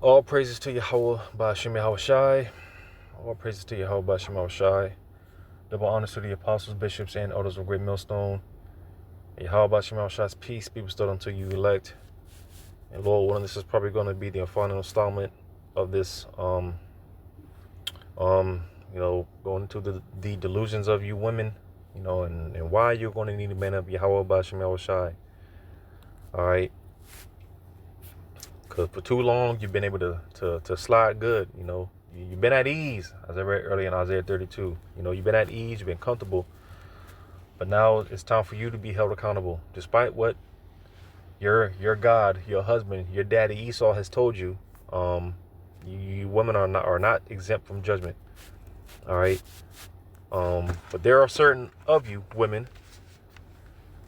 All praises to Yahweh Ba'ashem Yahweh Shai. All praises to Yahweh Ba'ashem Yahweh Shai. Double honors to the apostles, bishops, and elders of Great Millstone. Yahweh Ba'ashem Yahweh Shai's peace be bestowed unto you elect. And Lord willing, this is probably going to be the final installment of this, going into the delusions of you women, and why you're going to need a man of Yahweh Ba'ashem Yahweh Shai. All right. Because for too long, you've been able to slide good, You've been at ease, as I read earlier in Isaiah 32. You've been at ease, you've been comfortable. But now it's time for you to be held accountable. Despite what your God, your husband, your daddy Esau has told you, you women are not exempt from judgment. All right. But there are certain of you women,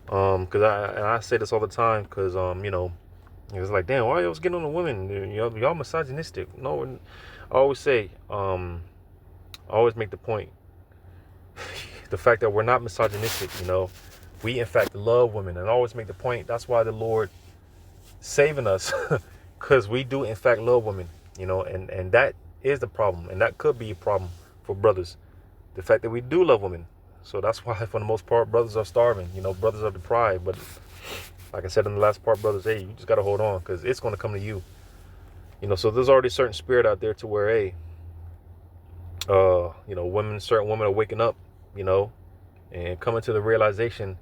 because I say this all the time, because it's like, damn, why y'all getting on the women? Y'all misogynistic. No, I always say, I always make the point, the fact that we're not misogynistic, we in fact love women, and I always make the point, that's why the Lord saving us, because we do in fact love women, and that is the problem, and that could be a problem for brothers, the fact that we do love women. So that's why for the most part brothers are starving, brothers are deprived. But like I said in the last part, brothers, hey, you just got to hold on, because it's going to come to you. So there's already a certain spirit out there to where, hey, certain women are waking up, and coming to the realization,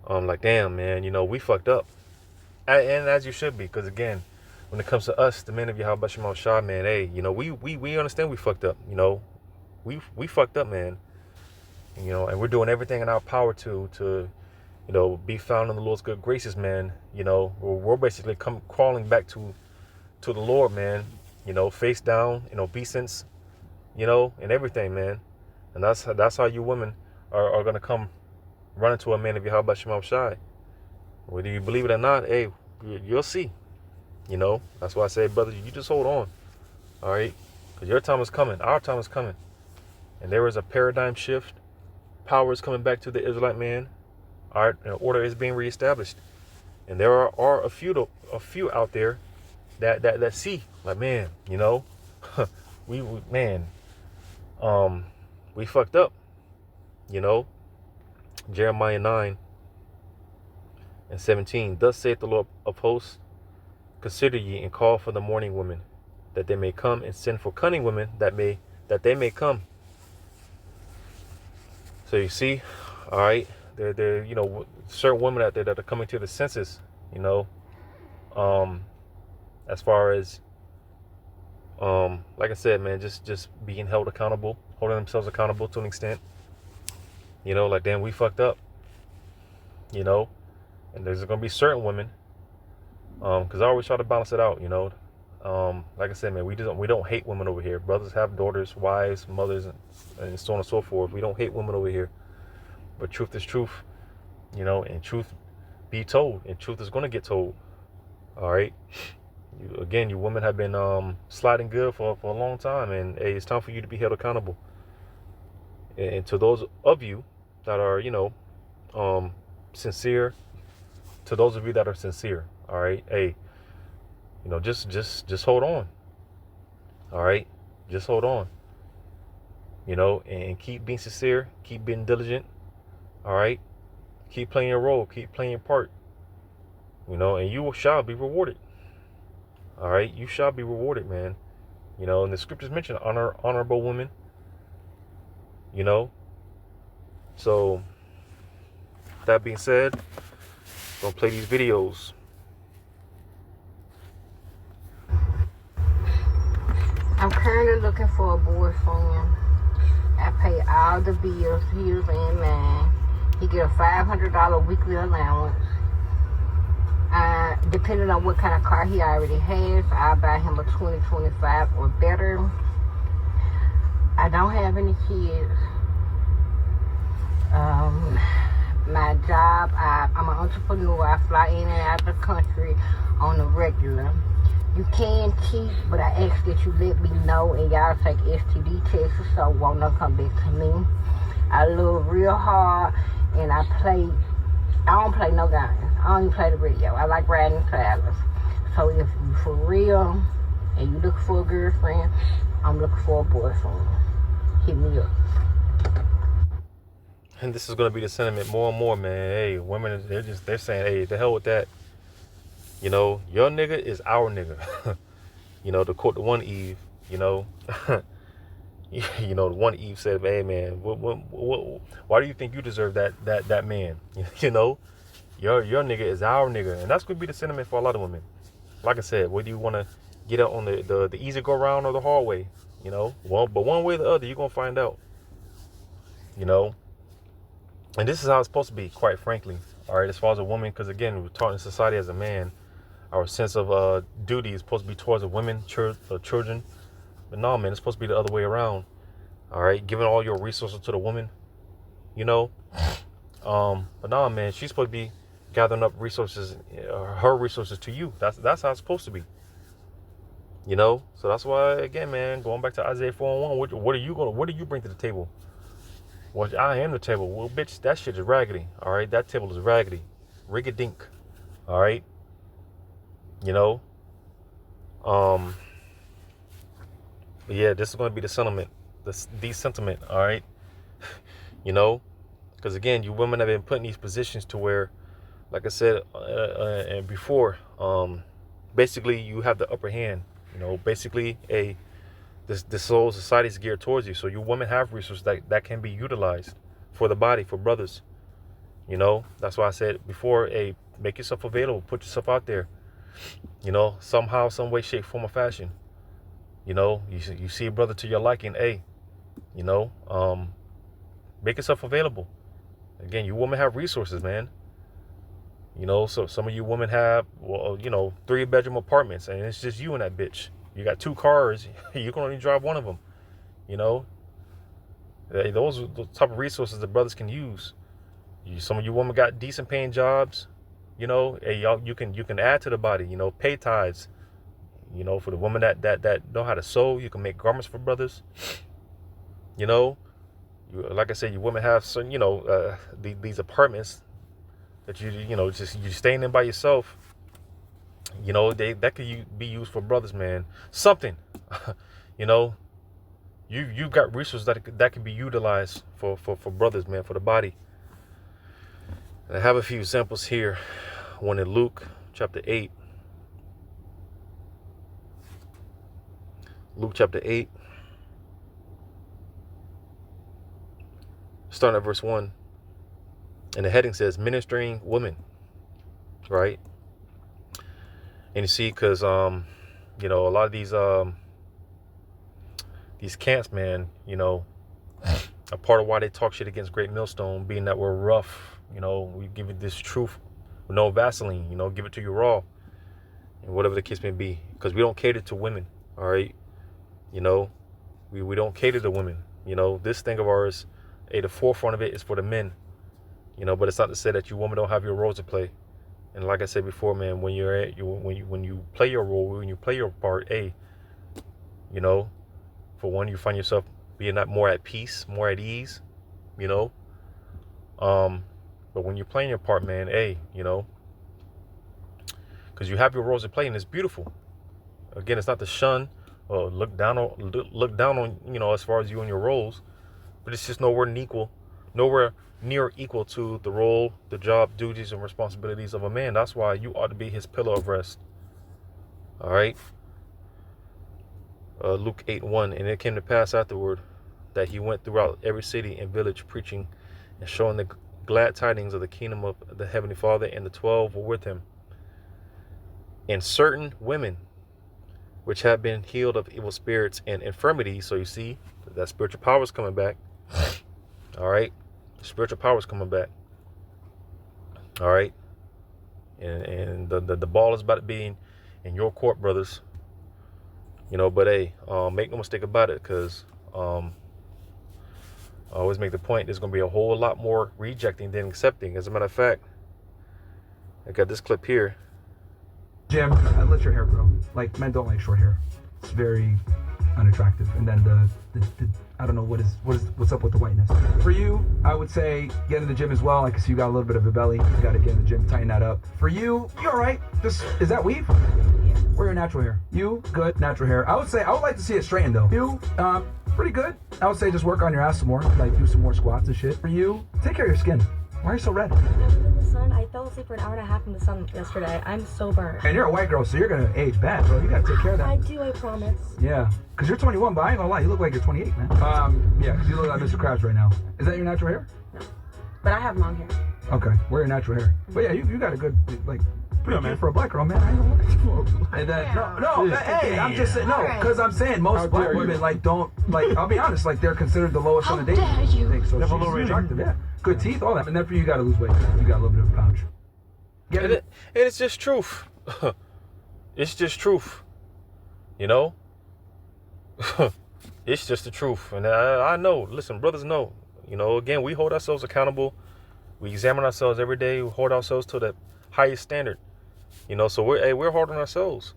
like, damn, man, we fucked up. And as you should be, because again, when it comes to us, the men of Yahweh B'Shem Shah, man, hey, we understand we fucked up, we fucked up, man, and we're doing everything in our power to be found in the Lord's good graces, man. We're basically crawling back to the Lord, man, face down, obeisance, and everything, man. And that's how you women are going to come running to a man of Yahweh B'Shem Shai. Whether you believe it or not, hey, you'll see. That's why I say, brother, you just hold on, all right? Because your time is coming. Our time is coming. And there is a paradigm shift. Power is coming back to the Israelite man. All right, order is being reestablished. And there are a few out there that see, like, man, we fucked up. Jeremiah 9:17. Thus saith the Lord of hosts, consider ye and call for the mourning women, that they may come, and send for cunning women, that they may come. So you see, all right, there certain women out there that are coming to the senses, as far as like I said, man, just being held accountable, holding themselves accountable to an extent, like, damn, we fucked up, and there's gonna be certain women, because I always try to balance it out, like I said, man, we don't hate women over here. Brothers have daughters, wives, mothers, and so on and so forth. We don't hate women over here, but truth is truth, and truth be told, and truth is going to get told. All right. You women have been sliding good for a long time, and hey, it's time for you to be held accountable. And to those of you that are, sincere, to those of you that are sincere, all right, hey, just hold on. All right, just hold on. And keep being sincere, keep being diligent. All right, keep playing your role, keep playing your part. And you shall be rewarded. All right, you shall be rewarded, man. And the scriptures mention honorable women. So that being said, gonna play these videos. I'm currently looking for a boyfriend. I pay all the bills, his and mine. He get a $500 weekly allowance. Depending on what kind of car he already has, I'll buy him a 2025 or better. I don't have any kids. My job, I'm an entrepreneur. I fly in and out of the country on a regular. You can cheat, but I ask that you let me know, and y'all take STD tests so won't no come back to me. I love real hard, and I don't play no games. I don't even play the radio. I like riding trailers. So if you for real, and you looking for a girlfriend, I'm looking for a boyfriend. Hit me up. And this is gonna be the sentiment more and more, man. Hey, women, they're saying, hey, the hell with that. You know, your nigga is our nigga. You know, to quote the one Eve, you know, you know, the one Eve said, hey man, why do you think you deserve that man? You know, your nigga is our nigga, and that's gonna be the sentiment for a lot of women. Like I said, whether you want to get out on the easy go round or the hard way, you know, but one way or the other, you're gonna find out. You know, and this is how it's supposed to be, quite frankly. All right, as far as a woman, because again, we're taught in society as a man, our sense of duty is supposed to be towards the women, children. But no, man, it's supposed to be the other way around. All right, giving all your resources to the woman, you know. But no, man, she's supposed to be gathering up resources, her resources to you. That's how it's supposed to be. You know, so that's why, again, man, going back to Isaiah 4:1, what do you bring to the table? Well, I am the table. Well, bitch, that shit is raggedy. All right, that table is raggedy, rig-a-dink. All right, you know. But yeah, this is going to be the sentiment, the sentiment. All right, you know, because again, you women have been put in these positions to where, like I said, and before, basically you have the upper hand. You know, basically this whole society is geared towards you. So you women have resources that can be utilized for the body, for brothers. You know, that's why I said before, hey, make yourself available, put yourself out there. You know, somehow, some way, shape, form, or fashion. You know, you see a brother to your liking, hey, you know, make yourself available. Again, you women have resources, man. You know, so some of you women have, well, you know, 3-bedroom apartments, and it's just you and that bitch. You got 2 cars, you can only drive one of them. You know, those are the type of resources that brothers can use. Some of you women got decent paying jobs. You know, hey, y'all, you can add to the body. You know, pay tithes. You know, for the women that know how to sew, you can make garments for brothers. You know, like I said, you women have some, you know, these apartments that you know, just you staying in by yourself. You know, that could be used for brothers, man. Something, you know, you got resources that can be utilized for brothers, man, for the body. And I have a few examples here. One in Luke chapter 8. Luke chapter 8, starting at verse 1. And the heading says, Ministering Women. Right? And you see, because, you know, a lot of these camps, man, you know, a part of why they talk shit against Great Millstone, being that we're rough, you know, we give it this truth with no Vaseline, you know, give it to you raw, and whatever the case may be, because we don't cater to women, all right? You know, we don't cater to women. You know, this thing of ours, the forefront of it is for the men. You know, but it's not to say that you women don't have your roles to play. And like I said before, man, when you play your role, when you play your part, you know, for one, you find yourself being more at peace, more at ease, you know. But when you're playing your part, man, you know, because you have your roles to play, and it's beautiful. Again, it's not to shun or look down on, you know, as far as you and your roles, but it's just nowhere near equal to the role, the job, duties, and responsibilities of a man. That's why you ought to be his pillar of rest. All right. Luke 8:1, and it came to pass afterward that he went throughout every city and village preaching and showing the glad tidings of the kingdom of the heavenly Father, and the 12 were with him. And certain women which have been healed of evil spirits and infirmities. So you see that spiritual power is coming back. All right. Spiritual power is coming back. All right. And the ball is about to be in your court, brothers. You know, but make no mistake about it, because I always make the point, there's going to be a whole lot more rejecting than accepting. As a matter of fact, I got this clip here. Jim, let your hair grow. Like, men don't like short hair. It's very unattractive. And then the I don't know what's up with the whiteness. For you, I would say get in the gym as well. I can see you got a little bit of a belly. You got to get in the gym, tighten that up. For you, you're all right. Is that weave? Or your natural hair? You good, natural hair. I would like to see it straightened though. You, pretty good. I would say just work on your ass some more, like do some more squats and shit. For you, take care of your skin. Why are you so red? I was in the sun. I fell asleep for an hour and a half in the sun yesterday. I'm so burnt. And you're a white girl, so you're gonna age bad, bro. You gotta take care of that. I do, I promise. Yeah, cause you're 21, but I ain't gonna lie, you look like you're 28, man. Yeah, cause you look like Mr. Krabs right now. Is that your natural hair? No, but I have long hair. Okay, wear your natural hair. But yeah, you got a good, like, pretty cute for a black girl, man. I ain't gonna lie. And then, hey, I'm just saying, cause I'm saying most black women, like, don't, like, I'll be honest, like, they're considered the lowest on the dating. How dare you? So she's attractive, yeah. Good teeth, all that. And then for you, you gotta lose weight. You got a little bit of a pouch. It's just truth. It's just truth. You know? It's just the truth. And I know, listen, brothers know. You know, again, we hold ourselves accountable. We examine ourselves every day. We hold ourselves to the highest standard. You know, so we're hard on ourselves.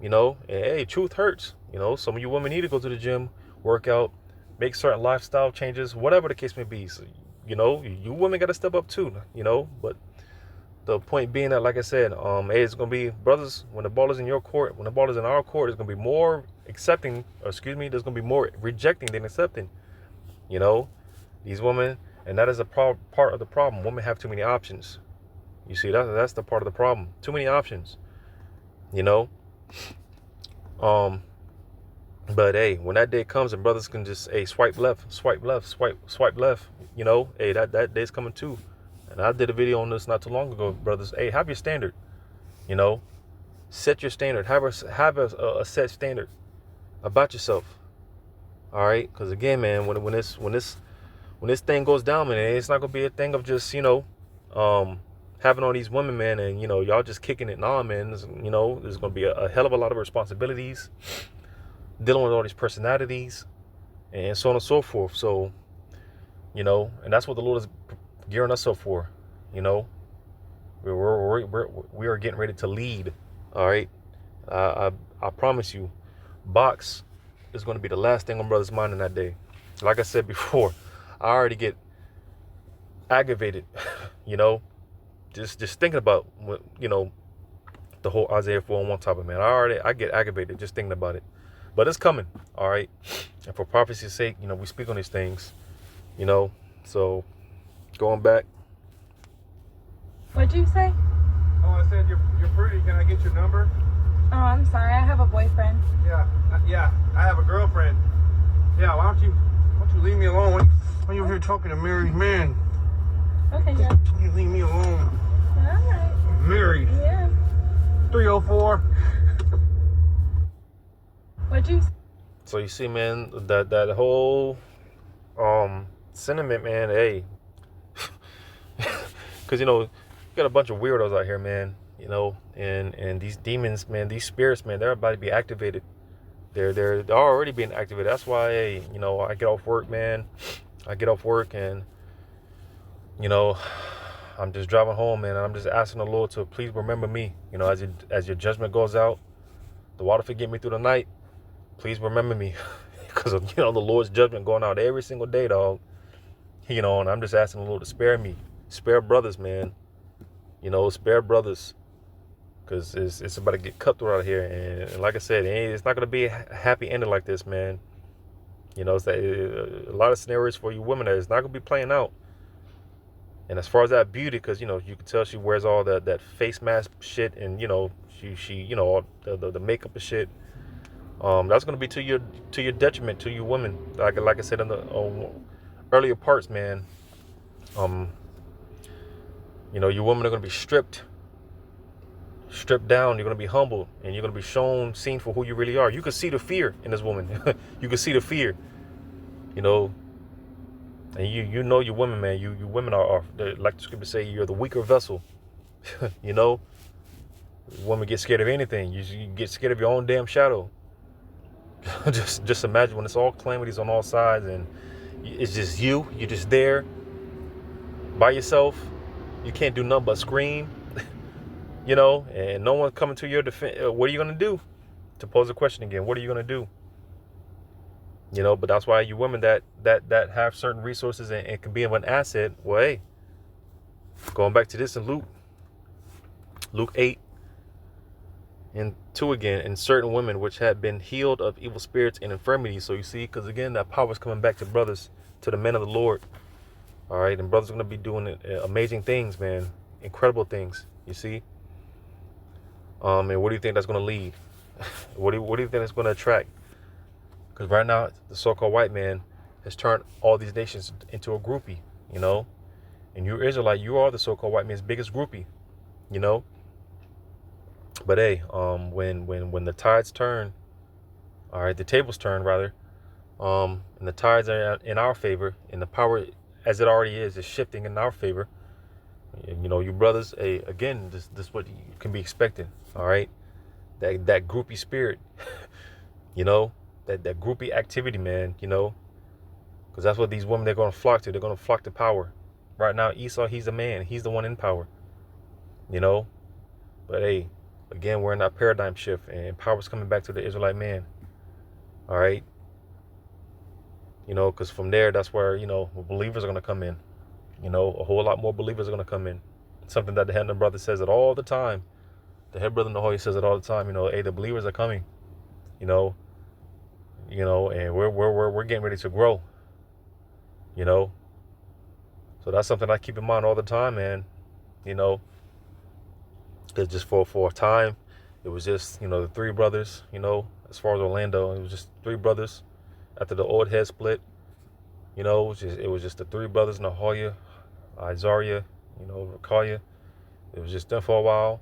You know, and hey, truth hurts. You know, some of you women need to go to the gym, work out, make certain lifestyle changes, whatever the case may be. So, you know, you women got to step up too, you know, but the point being that, like I said, hey, it's going to be, brothers, when the ball is in your court, when the ball is in our court, it's going to be more there's going to be more rejecting than accepting, you know, these women, and that is a part of the problem. Women have too many options. You see, that's the part of the problem. Too many options, you know, but hey, when that day comes and brothers can just, hey, swipe left, swipe left, you know, hey, that day's coming too. And I did a video on this not too long ago, brothers. Hey, have your standard, you know, set your standard, have a set standard about yourself. All right, because again, man, when this thing goes down, man, it's not gonna be a thing of just, you know, having all these women, man, and you know, y'all just kicking it. Nah, man, you know, there's gonna be a hell of a lot of responsibilities, dealing with all these personalities, and so on and so forth. So, you know, and that's what the Lord is gearing us up for. You know, we are getting ready to lead. All right, I promise you, box is going to be the last thing on brothers' mind in that day. Like I said before, I already get aggravated. You know, just thinking about what, you know, the whole Isaiah 4:1 topic, man. I get aggravated just thinking about it. But it's coming, all right? And for prophecy's sake, you know, we speak on these things, you know. So, going back. What'd you say? Oh, I said you're pretty. Can I get your number? Oh, I'm sorry. I have a boyfriend. Yeah, I have a girlfriend. Yeah, why don't you leave me alone when you're here talking to married men? Okay, yeah. You leave me alone. All right. I'm married. Yeah. 304. What'd you say? So you see, man, that whole sentiment, man, hey. Because, you know, you got a bunch of weirdos out here, man, you know, and these demons, man, these spirits, man, they're about to be activated. They're already being activated. That's why, hey, you know, I get off work, man. I get off work and, you know, I'm just driving home, man. And I'm just asking the Lord to please remember me, you know, as your judgment goes out, the water forget me through the night. Please remember me, because of, you know, the Lord's judgment going out every single day, dog. You know, and I'm just asking the Lord to spare me, spare brothers, man. You know, spare brothers, because it's about to get cutthroat out here. And like I said, it's not gonna be a happy ending like this, man. You know, it's a lot of scenarios for you women that it's not gonna be playing out. And as far as that beauty, because, you know, you can tell she wears all that face mask shit, and, you know, she you know, all the makeup and shit. That's gonna be to your detriment, to you women. Like I said in the earlier parts, man. You know, you women are gonna be stripped down. You're gonna be humbled, and you're gonna be seen for who you really are. You can see the fear in this woman. You can see the fear. You know, and you know your women, man. You women are like the scripture say, you're the weaker vessel. You know, women get scared of anything. You get scared of your own damn shadow. just imagine when it's all calamities on all sides and it's just you're just there by yourself. You can't do nothing but scream, you know, and no one coming to your defense. What are you going to do? To pose the question again, what are you going to do? You know, but that's why you women that have certain resources and can be of an asset. Well, hey, going back to this in Luke 8 and 2 again, and certain women which had been healed of evil spirits and infirmities. So you see, because again, that power is coming back to brothers, to the men of the Lord. All right, and brothers are going to be doing amazing things, man, incredible things. You see, and what do you think that's going to lead? What do you think that's going to attract? Because right now, the so-called white man has turned all these nations into a groupie, you know. And you Israelite, you are the so-called white man's biggest groupie, you know. But hey, when the tides turn, all right, the tables turn rather, and the tides are in our favor, and the power, as it already is shifting in our favor. You know, you brothers, hey, again, this what you can be expecting, all right? That groupie spirit, you know, that groupie activity, man, you know, because that's what these women, they're going to flock to. They're going to flock to power. Right now, Esau, he's the man. He's the one in power, you know. But hey, again, we're in that paradigm shift, and power's coming back to the Israelite man, all right? You know, because from there, that's where, you know, believers are going to come in. You know, a whole lot more believers are going to come in. Something that the head brother says it all the time. The head brother in the Holy says it all the time. You know, hey, the believers are coming. You know, and we're getting ready to grow. You know, so that's something I keep in mind all the time, man. You know, because just for a time, it was just, you know, the three brothers. You know, as far as Orlando, it was just three brothers. After the old head split, you know, it was just the three brothers, Nahoya, Isaiah, you know, Rakalia. It was just them for a while.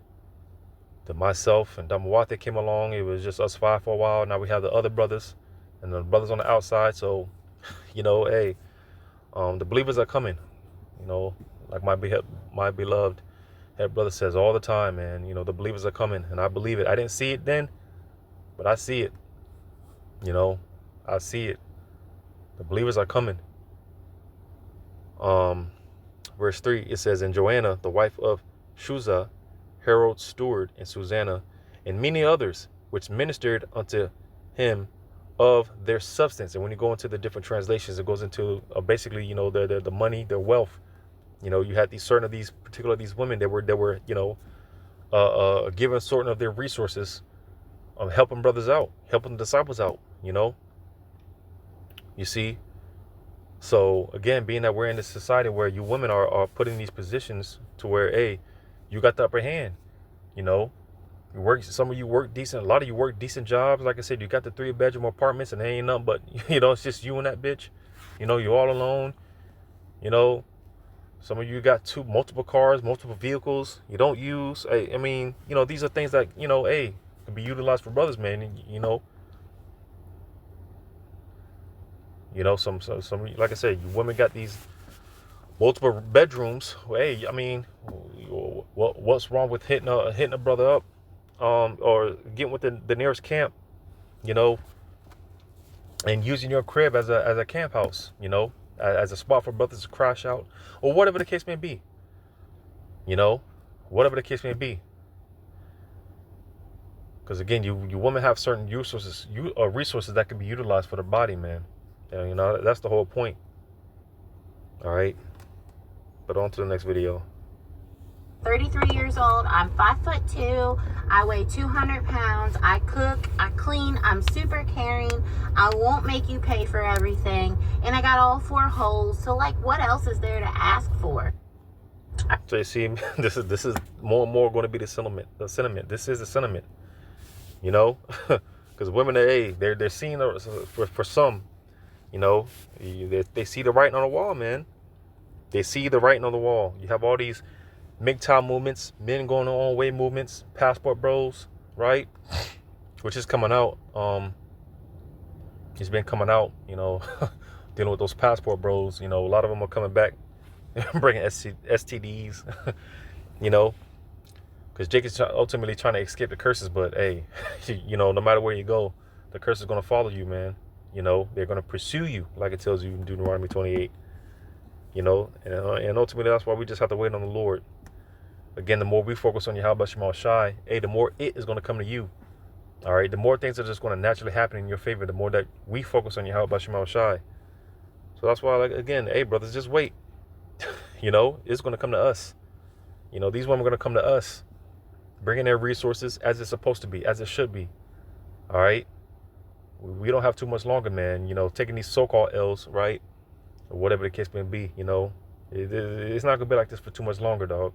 Then myself and Damawate came along. It was just us five for a while. Now we have the other brothers and the brothers on the outside. So, you know, hey, the believers are coming. You know, like my beloved head brother says all the time, man. You know, the believers are coming, and I believe it. I didn't see it then, but I see it. You know, I see it. The believers are coming. Verse 3, it says, and Joanna, the wife of Shuza, Harold's steward, and Susanna, and many others, which ministered unto him of their substance. And when you go into the different translations, it goes into basically, you know, the money, their wealth. You know, you had these women that were, you know, given certain of their resources, helping brothers out, helping the disciples out, you know. You see. So again, being that we're in this society where you women are put in these positions to where, hey, you got the upper hand, you know, some of you work decent, a lot of you work decent jobs. Like I said, you got the 3-bedroom apartments and there ain't nothing but, you know, it's just you and that bitch, you know, you're all alone, you know, some of you got multiple cars, multiple vehicles you don't use. I mean, you know, these are things that, you know, hey, can be utilized for brothers, man, you know. You know, some like I said, you women got these multiple bedrooms. Well, hey, I mean, what's wrong with hitting a brother up, or getting with the nearest camp, you know, and using your crib as a camp house, you know, as a spot for brothers to crash out, or whatever the case may be. You know, whatever the case may be. Because again, you women have certain resources that can be utilized for the body, man. And, you know, that's the whole point. All right. But on to the next video. 33 years old. I'm 5'2". I weigh 200 pounds. I cook. I clean. I'm super caring. I won't make you pay for everything. And I got all 4 holes. So, like, what else is there to ask for? So you see, this is more and more going to be the sentiment. This is the sentiment. You know, because women, they're seeing for some. You know, they see the writing on the wall, man. They see the writing on the wall. You have all these MGTOW movements, men going their own way movements, passport bros, right? Which is coming out. It's been coming out, you know, dealing with those passport bros. You know, a lot of them are coming back, bringing STDs, you know, because Jake is ultimately trying to escape the curses. But hey, you know, no matter where you go, the curse is going to follow you, man. You know, they're going to pursue you, like it tells you in Deuteronomy 28. You know, and ultimately that's why we just have to wait on the Lord. Again, the more we focus on Yahweh Shema Shai, the more it is going to come to you. All right, the more things are just going to naturally happen in your favor, the more that we focus on Yahweh Bashim Shai. So that's why, like, again, hey, brothers, just wait. You know, it's going to come to us. You know, these women are going to come to us, bringing their resources as it's supposed to be, as it should be. All right, we don't have too much longer, man. You know, taking these so-called L's, right, or whatever the case may be. You know, it's not going to be like this for too much longer, dog.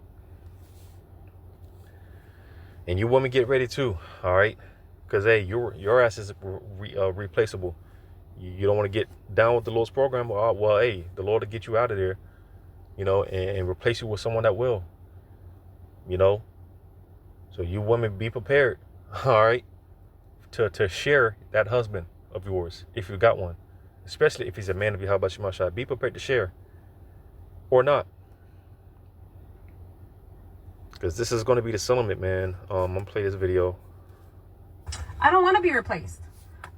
And you women get ready too, all right? Because, hey, your ass is replaceable. You don't want to get down with the Lord's program. Well, hey, the Lord will get you out of there, you know, and replace you with someone that will, you know. So you women be prepared, all right, to share that husband of yours if you got one, especially if he's a man of Yahweh Shemashai. Be prepared to share or not. Because this is going to be the settlement, man. I'm going to play this video. I don't want to be replaced.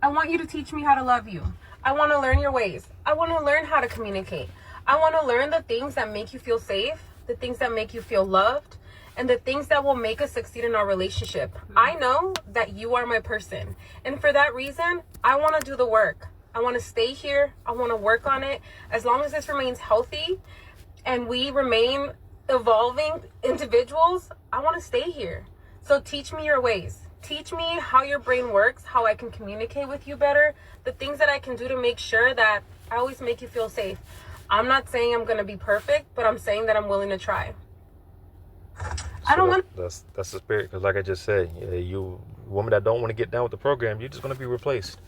I want you to teach me how to love you. I want to learn your ways. I want to learn how to communicate. I want to learn the things that make you feel safe, the things that make you feel loved, and the things that will make us succeed in our relationship. I know that you are my person. And for that reason, I want to do the work. I want to stay here. I want to work on it. As long as this remains healthy and we remain evolving individuals, I want to stay here. So teach me your ways. Teach me how your brain works, how I can communicate with you better, the things that I can do to make sure that I always make you feel safe. I'm not saying I'm going to be perfect, but I'm saying that I'm willing to try. I don't want. That's the spirit. Because like I just said, you woman that don't want to get down with the program, you're just going to be replaced.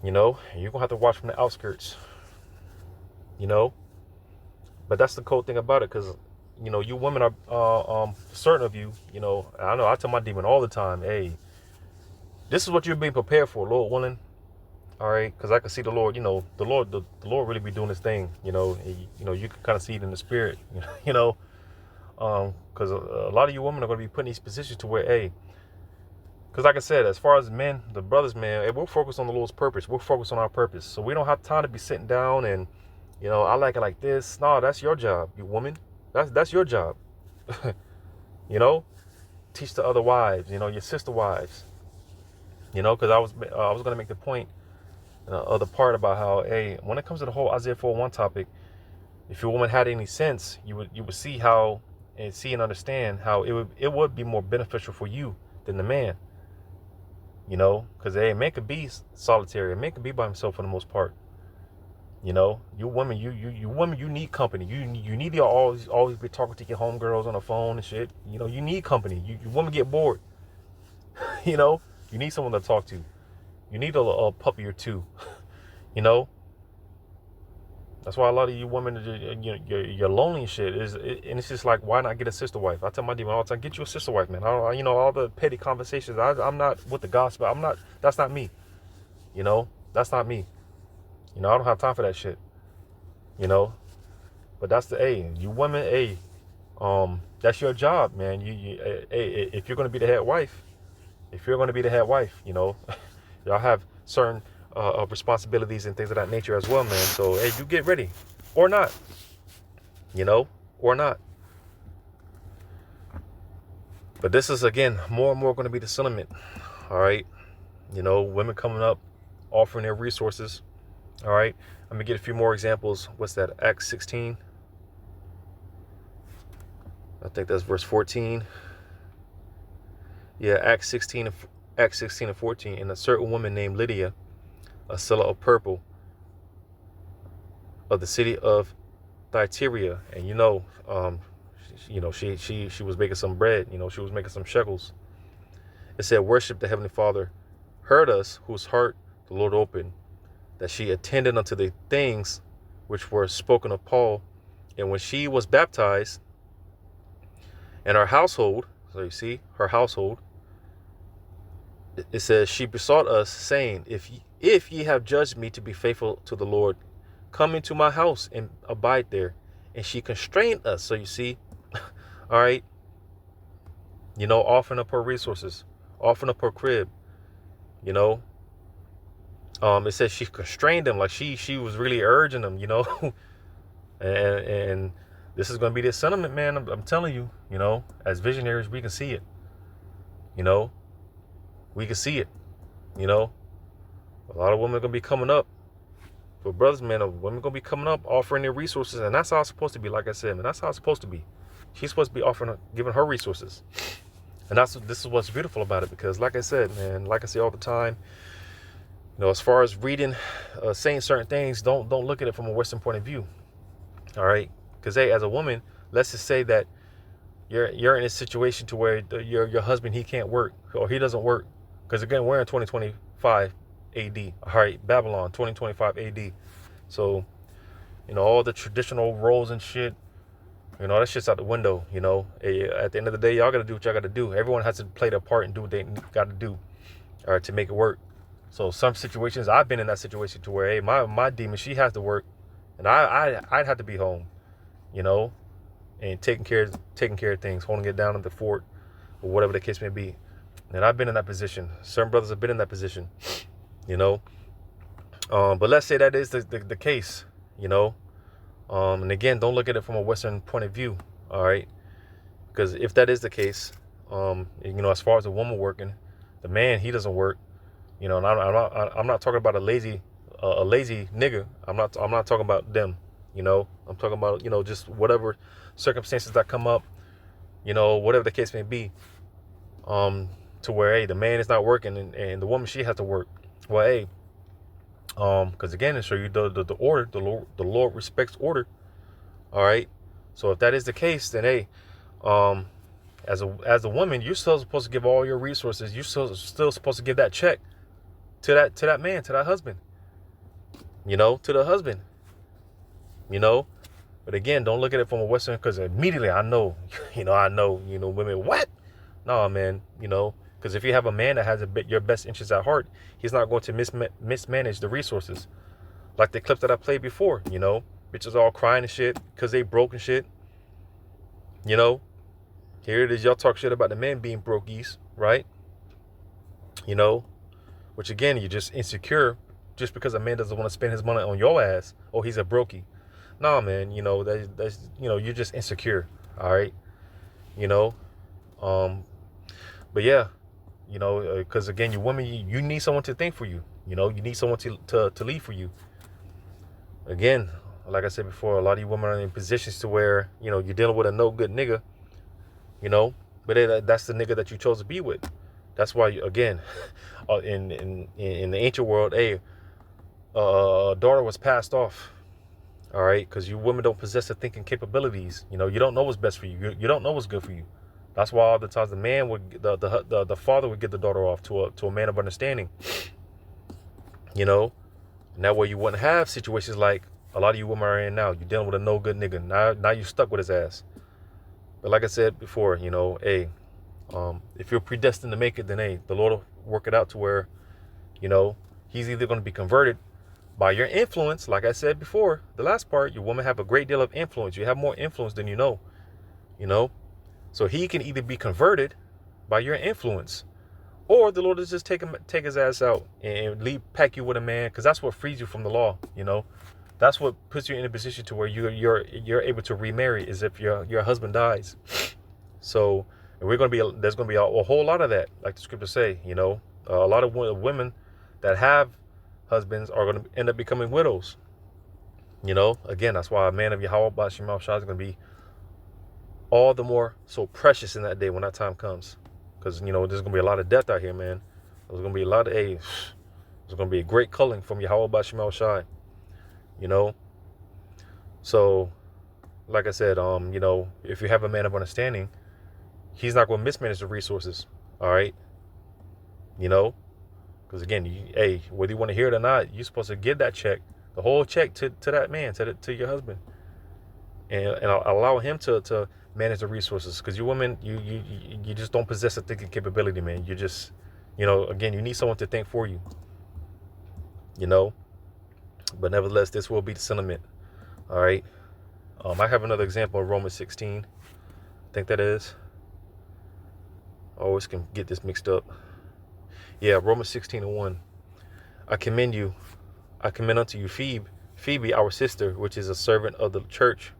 You know, you're going to have to watch from the outskirts. You know, but that's the cool thing about it, because you know, you women are certain of you. You know I tell my demon all the time, hey, this is what you're being prepared for, Lord willing. All right, because I can see the Lord. You know, the Lord really be doing this thing. You know, you can kind of see it in the spirit. You know, because a lot of you women are going to be put in these positions to where, hey, because like I said, as far as men, the brothers, man, hey, we're focused on the Lord's purpose. We're focused on our purpose, so we don't have time to be sitting down and, you know, I like it like this. No, that's your job, you woman. That's your job. You know, teach the other wives, you know, your sister wives. You know, because I was going to make the point of the part about how, hey, when it comes to the whole Isaiah 4:1 topic, if your woman had any sense, you would see how and see and understand how it would be more beneficial for you than the man. You know, because a man could be solitary, a man could be by himself for the most part. You know, you women, you women, you need company. You need to always be talking to your homegirls on the phone and shit. You know, you need company. You women get bored. You know, you need someone to talk to. You need a puppy or two. You know, that's why a lot of you women, you're lonely and shit. And it's just like, why not get a sister wife? I tell my demon all the time, get you a sister wife, man. You know, all the petty conversations. I'm not with the gospel. That's not me. You know, that's not me. You know, I don't have time for that shit. You know, but that's you women, that's your job, man. If you're going to be the head wife, you know, y'all have certain responsibilities and things of that nature as well, man. So, hey, you get ready or not, you know, or not. But this is, again, more and more going to be the sentiment. All right. You know, women coming up, offering their resources. All right, I'm gonna get a few more examples. What's that? Acts 16. I think that's verse 14. Yeah, Acts 16 and 14. And a certain woman named Lydia, a seller of purple, of the city of Thyatira, and she was making some bread. You know, she was making some shekels. It said, "Worship the Heavenly Father, heard us, whose heart the Lord opened, that she attended unto the things which were spoken of Paul. And when she was baptized, and her household," so you see, her household, it says, "she besought us, saying, if ye have judged me to be faithful to the Lord, come into my house and abide there." And she constrained us. So you see, all right, you know, offering up her resources, offering up her crib, you know. It says she constrained them, like she was really urging them, you know. and this is going to be the sentiment, man. I'm telling you, you know, as visionaries, we can see it, you know. We can see it. You know, a lot of women are gonna be coming up. For brothers, man, women gonna be coming up offering their resources, and that's how it's supposed to be. Like I said, man, that's how it's supposed to be. She's supposed to be offering, giving her resources, and this is what's beautiful about it. Because, like I said, man, like I say all the time, you know, as far as reading, saying certain things, don't look at it from a Western point of view. All right, because hey, as a woman, let's just say that you're in a situation to where your husband, he can't work or he doesn't work, because again, we're in 2025 AD. All right, Babylon 2025 AD. So, you know, all the traditional roles and shit, you know, that shit's out the window. You know, at the end of the day, y'all gotta do what y'all gotta do. Everyone has to play their part and do what they gotta do, all right, to make it work. So some situations, I've been in that situation to where, hey, my demon, she has to work, and I'd have to be home, you know, and taking care of things, holding it down at the fort, or whatever the case may be. And I've been in that position. Certain brothers have been in that position, you know. But let's say that is the case, you know. And again, don't look at it from a Western point of view, all right? Because if that is the case, you know, as far as a woman working, the man, he doesn't work, you know. And I'm not talking about a lazy nigga. I'm not talking about them, you know. I'm talking about, you know, just whatever circumstances that come up, you know, whatever the case may be, to where, hey, the man is not working and the woman, she has to work. Well, hey, because again, it show you the order, the Lord respects order. All right. So if that is the case, then hey, as a woman, you're still supposed to give all your resources. You're still supposed to give that check to that man, to that husband. You know, to the husband. You know, but again, don't look at it from a Western, because immediately I know, you know, women, what? No, man, you know, because if you have a man that has your best interests at heart, he's not going to mismanage the resources. Like the clips that I played before, you know, bitches all crying and shit because they broke and shit. You know, here it is, y'all talk shit about the men being brokies, right? You know, which again, you're just insecure just because a man doesn't want to spend his money on your ass. Oh, he's a brokey. Nah, man, you know, that's you know, you're just insecure, all right? You know, but yeah, you know, because again, you women, you need someone to think for you. You know, you need someone to lead for you. Again, like I said before, a lot of you women are in positions to where, you know, you're dealing with a no good nigga, you know, but that's the nigga that you chose to be with. That's why, again, in the ancient world, a daughter was passed off. All right, because you women don't possess the thinking capabilities. You know, you don't know what's best for you. You don't know what's good for you. That's why all the times the man would, the father would get the daughter off to a man of understanding. You know, and that way you wouldn't have situations like a lot of you women are in now. You're dealing with a no good nigga. Now you're stuck with his ass. But like I said before, you know, hey, if you're predestined to make it, then hey, the Lord will work it out to where, you know, he's either going to be converted by your influence. Like I said before, the last part, your woman have a great deal of influence. You have more influence than you know. So he can either be converted by your influence, or the Lord will just take his ass out and pack you with a man, because that's what frees you from the law. You know, that's what puts you in a position to where you're able to remarry, is if your husband dies. So there's gonna be a whole lot of that, like the scriptures say. You know, a lot of women that have husbands are going to end up becoming widows. You know, again, that's why a man of Yahweh Bashim Shah is going to be all the more so precious in that day when that time comes. Because, you know, there's going to be a lot of death out here, man. There's going to be a lot of there's going to be a great culling from Yahweh Bashim Shah. You know, so like I said, you know, if you have a man of understanding, he's not going to mismanage the resources. All right. You know, because again, hey, whether you want to hear it or not, you're supposed to give that check, the whole check to that man, to your husband, and allow him to manage the resources. Because you women, you just don't possess a thinking capability, man. You just, you know, again, you need someone to think for you. You know, but nevertheless, this will be the sentiment. All right. I have another example of Romans 16. I think that is. I always can get this mixed up. Yeah, Romans 16:1. I commend unto you Phoebe, our sister, which is a servant of the church,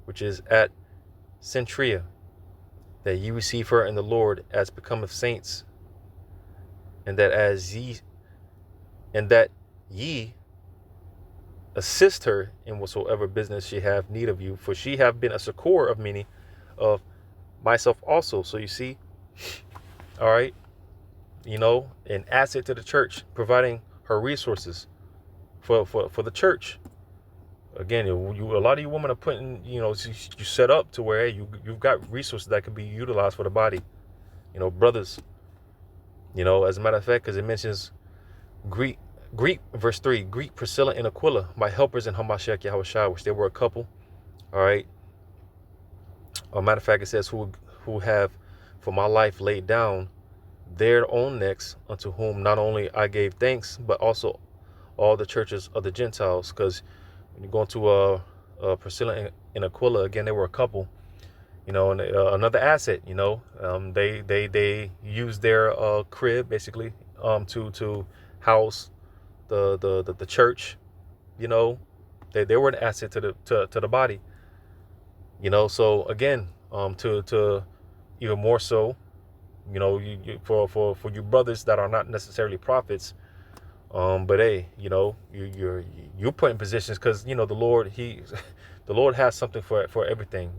which is at Centria, that ye receive her in the Lord as becometh saints, and that ye assist her in whatsoever business she have need of you, for she have been a succor of many, of myself also. So you see, all right, an asset to the church, providing her resources for the church. Again, a lot of you women are putting, you set up to where, hey, you've got resources that could be utilized for the body. Brothers, as a matter of fact, because it mentions Greek, verse 3, Greek Priscilla and Aquila, my helpers in Hamashiach Yahushua, which they were a couple. All right. A matter of fact, it says, who have for my life laid down their own necks, unto whom not only I gave thanks, but also all the churches of the Gentiles. Because when you go into Priscilla and Aquila, again, they were a couple, and another asset, they used their crib basically to house the church. They were an asset to the body. So again, to even more so, for you brothers that are not necessarily prophets, but hey, you're put in positions because the Lord the Lord has something for everything.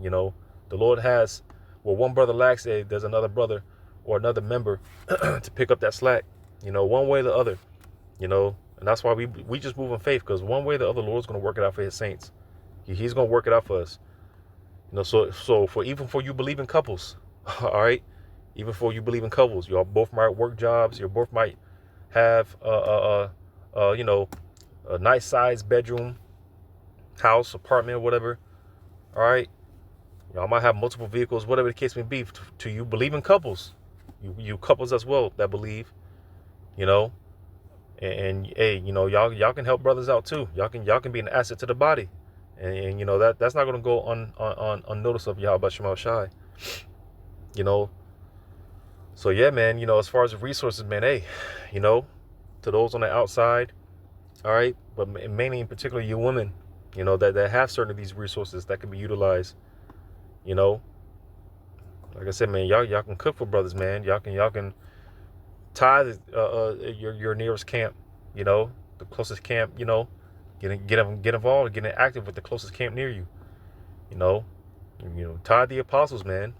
The Lord has, well, one brother lacks, there's another brother or another member to pick up that slack. One way or the other. And that's why we just move in faith, because one way or the other, the Lord's going to work it out for His saints. He's going to work it out for us. So even for you believing couples, all right, even for you believing couples, y'all both might work jobs, you both might have a nice sized bedroom, house, apartment, whatever. All right, y'all might have multiple vehicles, whatever the case may be. To you believing couples, you couples as well that believe, and hey, y'all can help brothers out too. Y'all can be an asset to the body, and that's not going to go unnoticed of Yahweh Shema Shai. So yeah, man, as far as the resources, man, hey, to those on the outside, all right, but mainly in particular you women, that have certain of these resources that can be utilized. Like I said, man, y'all can cook for brothers, man. Y'all can tie your nearest camp, the closest camp, get involved, get active with the closest camp near you. Tie the apostles, man.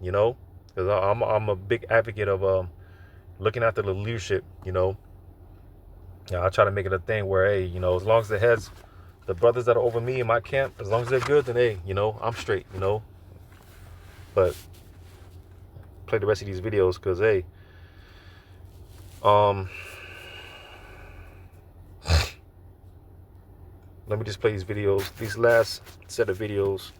Because I'm a big advocate of looking after the leadership. I try to make it a thing where, hey, as long as the heads, the brothers that are over me in my camp, as long as they're good, then hey, I'm straight. But play the rest of these videos because hey, let me just play these videos. These last set of videos.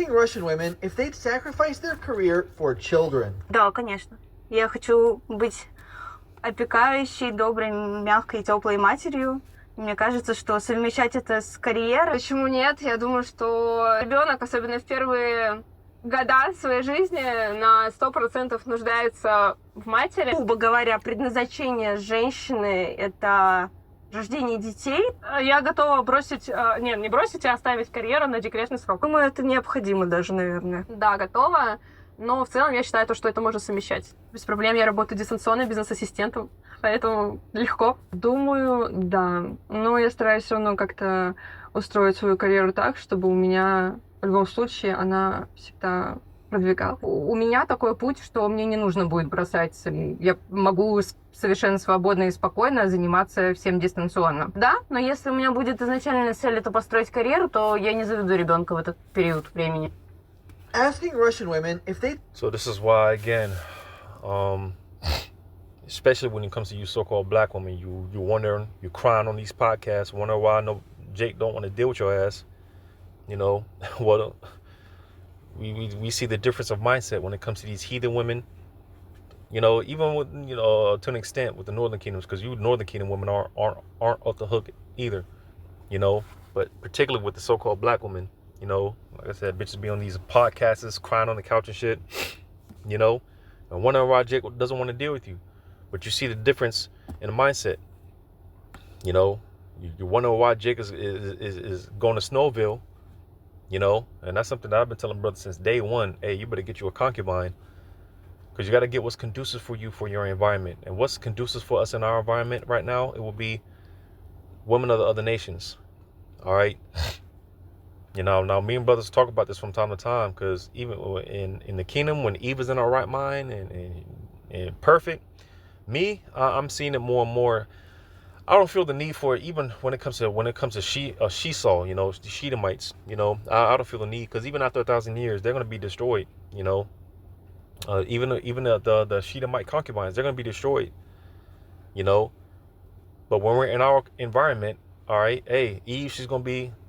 Russian women if they'd sacrifice their career for children. Да, конечно. Я хочу быть опекающей, доброй, мягкой, теплой матерью. Мне кажется, что совмещать это с карьерой... Почему нет? Я думаю, что ребенок, особенно в первые года своей жизни, на 100% нуждается в матери. Грубо говоря, предназначение женщины — это рождение детей. Я готова бросить, не бросить, а оставить карьеру на декретный срок. Думаю, это необходимо даже, наверное. Да, готова. Но в целом я считаю, что это можно совмещать. Без проблем. Я работаю дистанционно, бизнес-ассистентом, поэтому легко. Думаю, да. Но я стараюсь все равно как-то устроить свою карьеру так, чтобы у меня в любом случае она всегда продвигалась. У меня такой путь, что мне не нужно будет бросать. Я могу совершенно свободно и спокойно заниматься всем дистанционно. Да, но если у меня будет изначальная цель это построить карьеру, то я не заведу ребенка в этот период времени. Asking Russian women if they... So this is why, again, especially when it comes to you so-called black women, you wondering, you crying on these podcasts, wonder why no Jake don't want to deal with your ass. What we see the difference of mindset when it comes to these heathen women. Even with to an extent with the Northern Kingdoms, because you Northern Kingdom women aren't off the hook either. But particularly with the so-called black women. Like I said, bitches be on these podcasts crying on the couch and shit, and wondering why Jake doesn't want to deal with you. But you see the difference in the mindset. You wonder why Jake is going to Snowville, you know, and that's something that I've been telling brothers since day one. Hey, you better get you a concubine, because you got to get what's conducive for you for your environment. And what's conducive for us in our environment right now, it will be women of the other nations. All right. You know, now me and brothers talk about this from time to time, because even in the kingdom, when Eve is in her right mind and perfect, I'm seeing it more and more. I don't feel the need for it, even when it comes to Esau, you know, the Shedemites, you know, I don't feel the need, because even after 1,000 years, they're going to be destroyed, you know. Even the Shedemite concubines, they're going to be destroyed, you know. But when we're in our environment, all right, hey, Eve,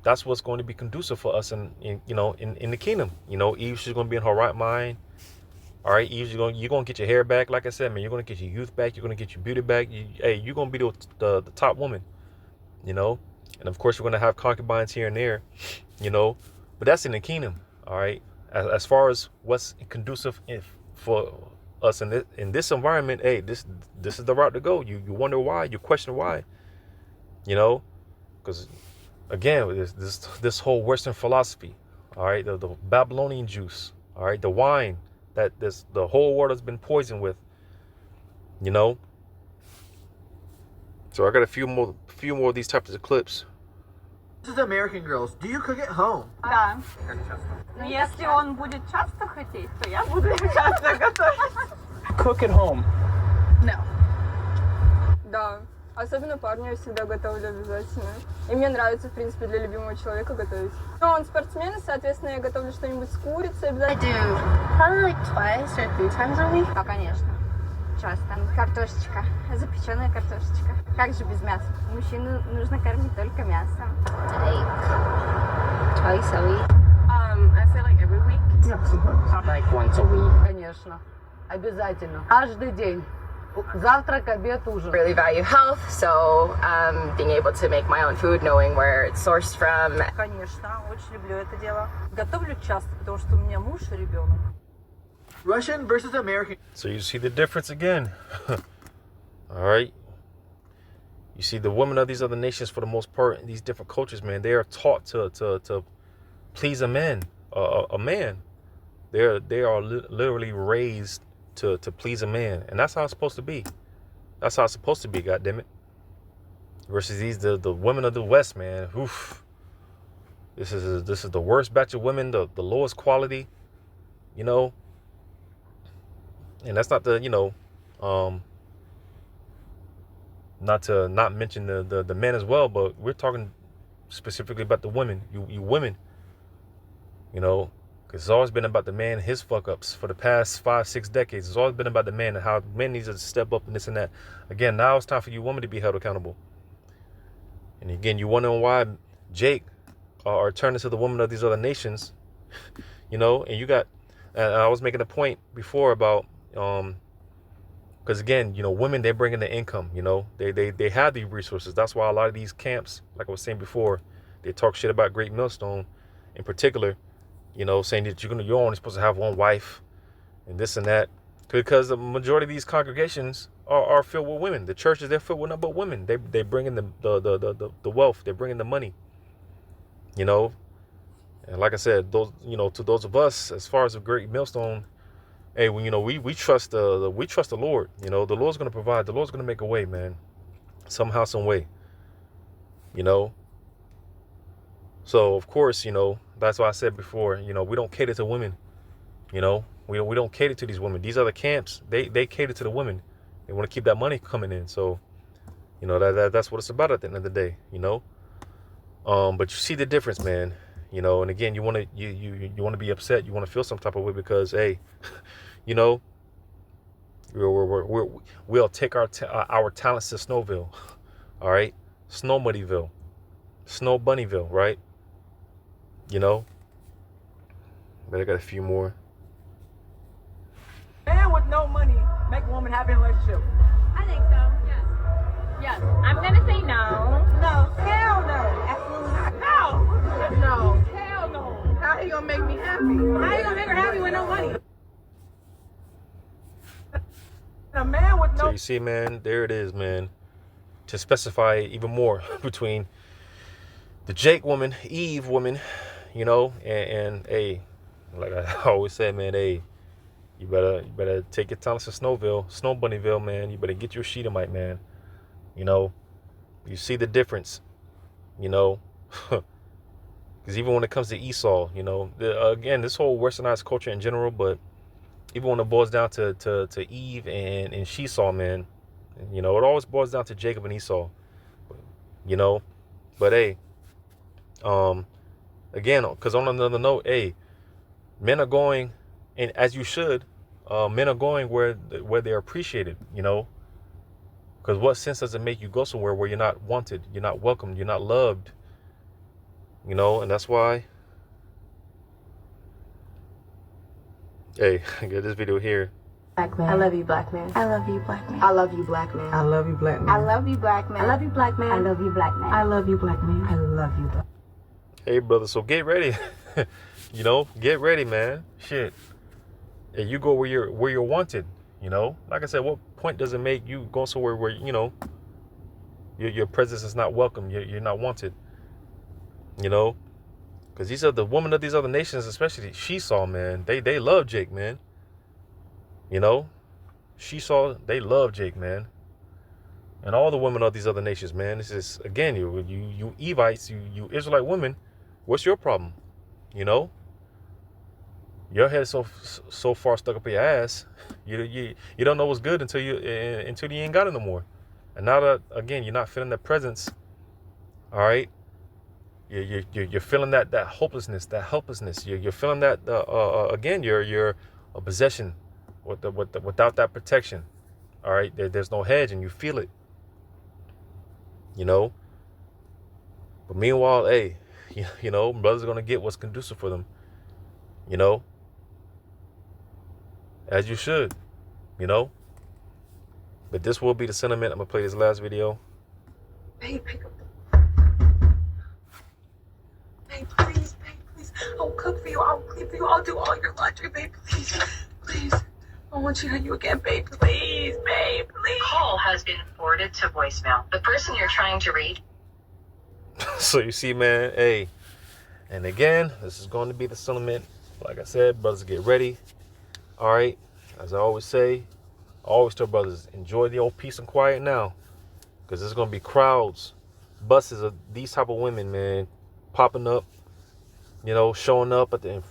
that's what's going to be conducive for us in the kingdom. You know, Eve, she's going to be in her right mind. All right, Eve, you're going to get your hair back. Like I said, man, you're going to get your youth back. You're going to get your beauty back. You're going to be the top woman, you know. And of course, you're going to have concubines here and there, you know. But that's in the kingdom, all right. As far as what's conducive for us in this environment, hey, this is the route to go. You wonder why, you question why, you know, because again, this whole Western philosophy, all right, the Babylonian juice, all right, the wine that the whole world has been poisoned with, you know. So I got a few more of these types of clips. This is American girls. Do you cook at home? Да. Но если он будет часто хотеть, то я буду часто готовить. Cook at home. No. Да. Особенно парню я всегда готовлю обязательно. И мне нравится, в принципе, для любимого человека готовить. Но он спортсмен, и, соответственно, я готовлю что-нибудь с курицей обязательно. I do probably like twice or 3 times a week. Да, конечно. Часто. Картошечка. Запеченная картошечка. Как же без мяса? Мужчину нужно кормить только мясом. Like twice a week. I say like every week. Yeah, sometimes. Like once a week. Конечно. Обязательно. Каждый день. Завтрак, обед, ужин. Really value health, so being able to make my own food, knowing where it's sourced from. Конечно, очень люблю это дело. Готовлю часто, потому что у меня муж и ребенок. Russian versus American. So you see the difference again. All right. You see the women of these other nations, for the most part, in these different cultures, man, they are taught to please a man. They are literally raised to please a man, and that's how it's supposed to be. That's how it's supposed to be. Goddammit. Versus the women of the West, man. Oof. This is the worst batch of women, the lowest quality, you know. And that's not not mention the men as well, but we're talking specifically about the women. You women, you know, because it's always been about the man, his fuck ups for the past 5-6 decades. It's always been about the man and how men need to step up and this and that. Again, now it's time for you women to be held accountable. And again, you wondering why Jake are turning to the women of these other nations, you know. And you got, and I was making a point before about because again, you know, women, they bring in the income, you know, they have these resources. That's why a lot of these camps, like I was saying before, they talk shit about Great Millstone in particular, you know, saying that you're only supposed to have one wife and this and that, because the majority of these congregations are filled with women. The churches, they're filled with nothing but women. They bring in the wealth, they bring in the money, you know. And like I said, those, you know, to those of us, as far as the Great Millstone, hey, well, you know, we trust the Lord. You know, the Lord's going to provide. The Lord's going to make a way, man. Somehow, some way. You know. So, of course, you know, that's why I said before, you know, we don't cater to women. You know, we don't cater to these women. These other camps, they cater to the women. They want to keep that money coming in. So, you know, that's what it's about at the end of the day, you know. But you see the difference, man. You know, and again, you want to be upset. You want to feel some type of way because, hey, you know, we'll take our talents to Snowville, all right, Snow Muddyville, Snow Bunnyville, right? You know, but I got a few more. Man with no money make a woman happy in a relationship. I think so. Yes. Yes. I'm gonna say no. No. Hell no. Absolutely not. No. No. Hell no. How he gonna make me happy? How you gonna make her happy with no money? A man with no. So you see, man, there it is, man. To specify even more between the Jake woman, Eve woman, you know, and hey, like I always say, man, hey, you better take your talents to Snow Bunnyville, man. You better get your Sheetamite, man. You know, you see the difference, you know, because even when it comes to Esau, you know, again, this whole westernized culture in general, but even when it boils down to Eve and Shesaw, man, you know, it always boils down to Jacob and Esau, you know. But hey, again, because on another note, hey, men are going, and as you should, men are going where they're appreciated, you know. Because what sense does it make you go somewhere where you're not wanted, you're not welcomed, you're not loved, you know? And that's why, hey, I get this video here. Black man. I love you, black man. I love you, black man. I love you, black man. I love you, black man. I love you, black man. I love you, black man. I love you, black man. I love you, black man. I love you, black. Hey, brother, so get ready. You know, get ready, man. Shit. And you go where you're wanted, you know? Like I said, what point does it make you go somewhere where, you know, your presence is not welcome, you're not wanted, you know? Because these are the women of these other nations, especially Shesaw, man. They love Jake, man. You know? Shesaw, they love Jake, man. And all the women of these other nations, man. This is, again, you Evites, you Israelite women, what's your problem? You know? Your head is so far stuck up your ass, you don't know what's good until you ain't got it no more. And now that, again, you're not feeling that presence, all right? You're feeling that hopelessness, that helplessness. You're feeling that again, you're a possession without that protection, all right? There's no hedge, and you feel it, you know. But meanwhile, hey, you know, brothers are gonna get what's conducive for them, you know. As you should, you know. But this will be the sentiment. I'm gonna play this last video. Babe, pick up babe, please, I'll cook for you, I'll clean for you, I'll do all your laundry, babe, please. I want to hear you again, babe, please, babe, please. Call has been forwarded to voicemail. The person you're trying to reach. So you see, man, hey, and again, this is going to be the sentiment. Like I said, brothers, get ready. All right, as I always say, I always tell brothers, enjoy the old peace and quiet now, because there's going to be crowds, buses of these type of women, man, popping up, you know, showing up at the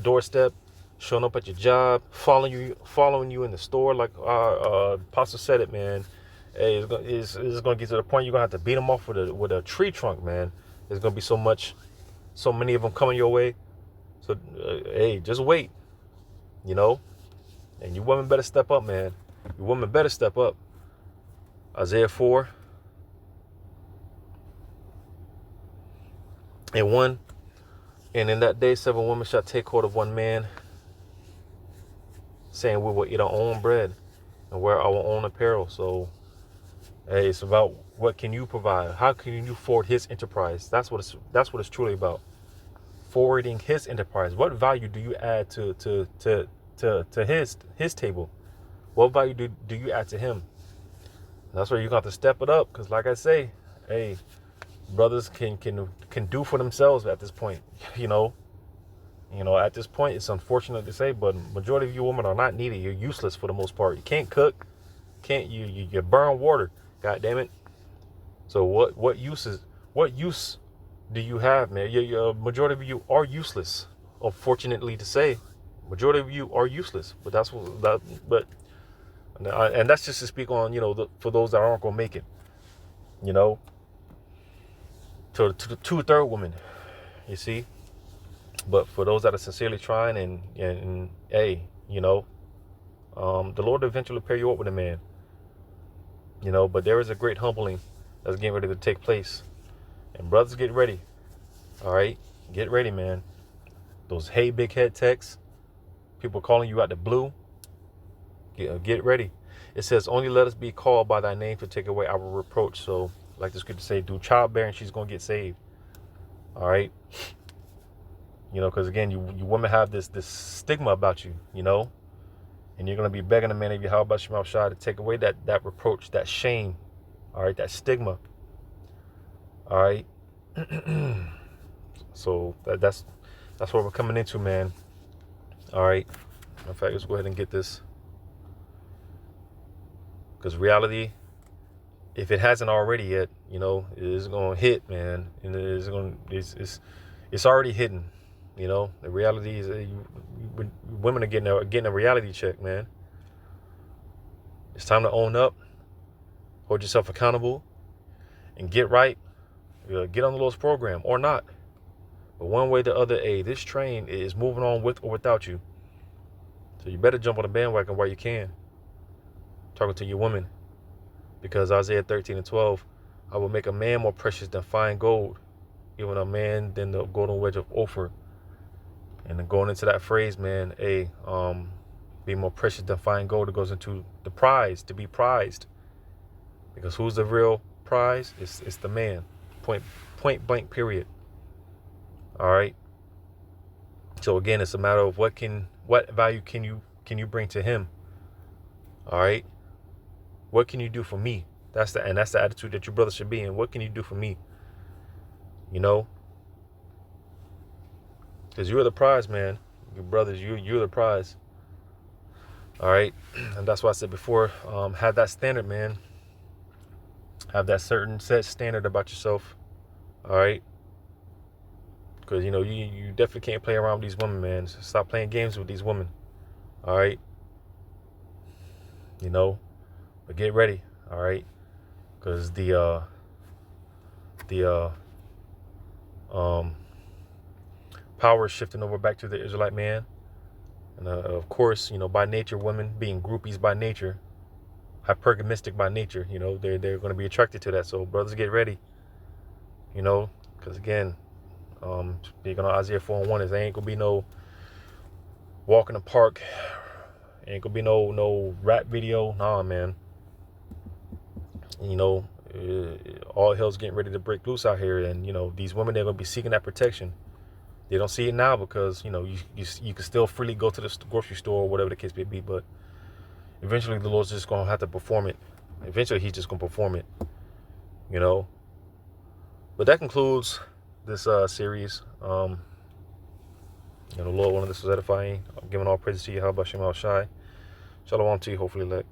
doorstep, showing up at your job, following you in the store, like our pastor said it, man. Hey, it's going to get to the point you're going to have to beat them off with a tree trunk, man. There's going to be so many of them coming your way. So, hey, just wait, you know. And you women better step up, man. You women better step up. Isaiah 4 and 1. And in that day, 7 women shall take hold of one man, saying, we will eat our own bread and wear our own apparel. So, hey, it's about what can you provide? How can you forward his enterprise? That's what it's truly about. Forwarding his enterprise. What value do you add to his table? What value do you add to him? That's where you got to step it up, because like I say, hey, brothers can do for themselves at this point. You know, at this point, it's unfortunate to say, but majority of you women are not needed. You're useless for the most part. You can't cook, you burn water. God damn it. So what use do you have, man? Your majority of you are useless. Unfortunately to say, majority of you are useless. But and that's just to speak on, you know, for those that aren't gonna make it, you know, to the 2/3 women, you see. But for those that are sincerely trying and hey, you know, the Lord will eventually pair you up with a man, you know. But there is a great humbling that's getting ready to take place, and brothers, get ready. All right, get ready, man. Those hey big head texts, people calling you out the blue. Get ready. It says, only let us be called by thy name to take away our reproach. So, like the scripture say, do childbearing, she's going to get saved. All right. You know, because again, you women have this stigma about you, you know, and you're going to be begging the man of your how about Shemal Shah to take away that reproach, that shame. All right. That stigma. All right. So that's what we're coming into, man. All right. In fact, let's go ahead and get this, because reality, if it hasn't already yet, you know, is going to hit, man, and it's already hitting. You know, the reality is women are getting a reality check, man. It's time to own up, hold yourself accountable, and get right. Get on the Lord's program or not. But one way or the other, this train is moving on with or without you. So you better jump on the bandwagon while you can. Talking to your woman. Because Isaiah 13:12, I will make a man more precious than fine gold, even a man than the golden wedge of Ophir. And then going into that phrase, man, be more precious than fine gold, it goes into the prize, to be prized. Because who's the real prize? It's the man. Point blank, period. All right. So again, it's a matter of what value can you bring to him? All right. What can you do for me? That's the attitude that your brother should be in. What can you do for me? You know, because you're the prize, man. Your brothers, you're the prize. All right, and that's why I said before, have that standard, man. Have that certain set standard about yourself. All right. Because, you know, you definitely can't play around with these women, man. Stop playing games with these women. All right. You know, but get ready. All right. Because the power is shifting over back to the Israelite man. And of course, you know, by nature, women being groupies by nature, hypergamistic by nature, you know, they're going to be attracted to that. So brothers, get ready. You know, because again, speaking on Isaiah 4:1, there ain't gonna be no walk in the park, ain't gonna be no rap video. Nah, man. You know, all hell's getting ready to break loose out here, and you know these women, they're gonna be seeking that protection. They don't see it now because you know you can still freely go to the grocery store or whatever the case may be, but eventually the Lord's just gonna have to perform it. Eventually He's just gonna perform it. You know. But that concludes this series. You know, the Lord wanted this was edifying. I'm giving all praises to you. How about Shemal Shai? Shalom to you. Hopefully,